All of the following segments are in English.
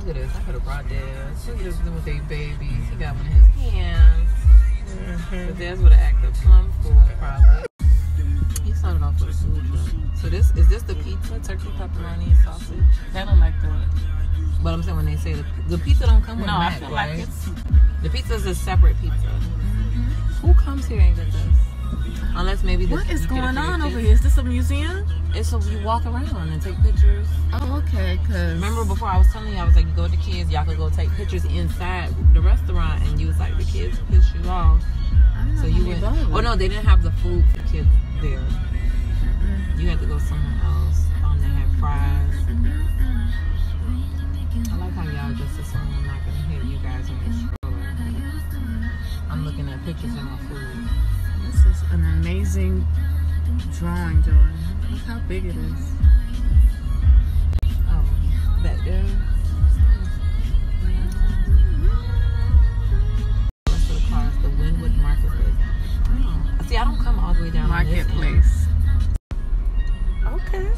Look at this. I could have brought this. Look at this with their babies. He got one in his hands. But Dez would have acted plumb fool, probably. He started off with a food truck. So is this the pizza? Turkey, pepperoni, and sausage? That look like the... But I'm saying when they say the pizza don't come with mac, I feel right? like it's... The pizza is a separate pizza. Who comes here and gets this? Unless maybe what is going on over here? Is this a museum? It's so you walk around and take pictures. Oh, okay. Cause remember before I was telling you, I was like, you go with the kids, y'all could go take pictures inside the restaurant, and you was like, the kids piss you off. So you went. Oh no, they didn't have the food for kids there. You had to go somewhere else. They had fries. I like how y'all just assume I'm not gonna hit you guys on your stroller. I'm looking at pictures of my food. This is an amazing drawing, Jordan. Look how big it is. Oh, back there. Rest of the cars, the Wynwood Marketplace. Oh, see, I don't come all the way down Marketplace. Okay.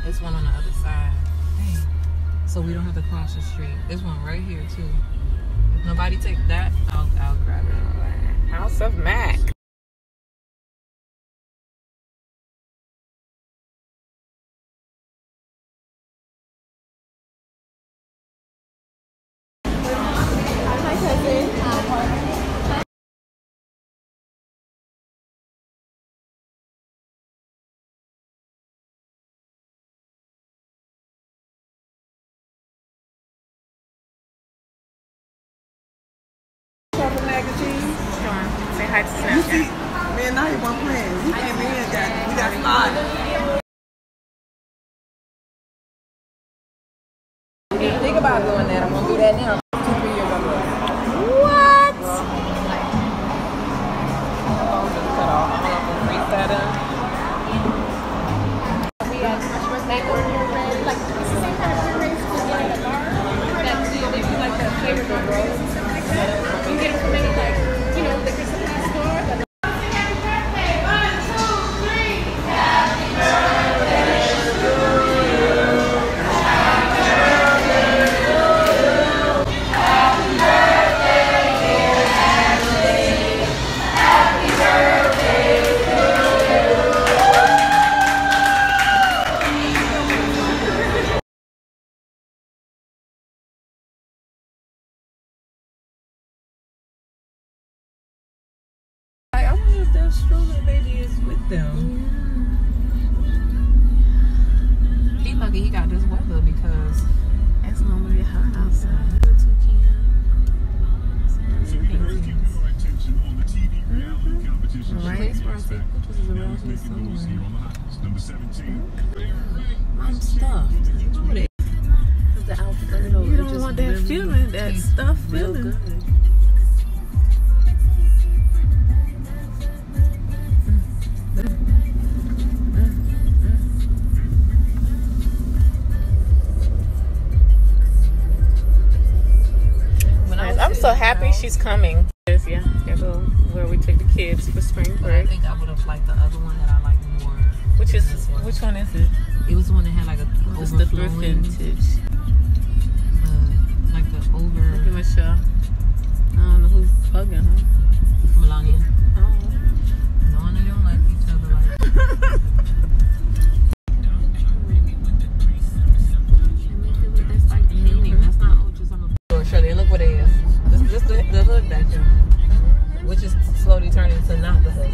There's one on the other side. Dang. So we don't have to cross the street. There's one right here too. If nobody take that, I'll grab it. House of Mac. Hi, cousin. Magazine. Say hi to Snapchat. Me and Naya weren't playing. We came in and got started. Think about doing that. I'm gonna do that now. 2-3 years ago. What? Cut off. I'm gonna freeze that up. We had mango puree. Like, it's the same kind of puree you get at a bar. That's they do like the flavored margaritas and stuff like that. You get it from any, like, you know, liquor supply store. But I wonder if their stroller baby is with them. He lucky he got this weather because It's normally hot outside. Right. I'm stuffed. The Alfredo. You don't want that feeling, that stuff feeling. Good. I'm so happy she's coming. Yeah, go where we take the kids for spring But I break. think I would have liked the other one that I like more. Which one is it? It was the one that had like a It's the thrift overflowing, vintage. like the over Look at Michelle. I don't know who's bugging her. Melania. Oh. No one they don't like each other like. That's like the meaning. That's not just on the floor. Shirley, look what it is. This the hood back there, which is slowly turning to not the hood.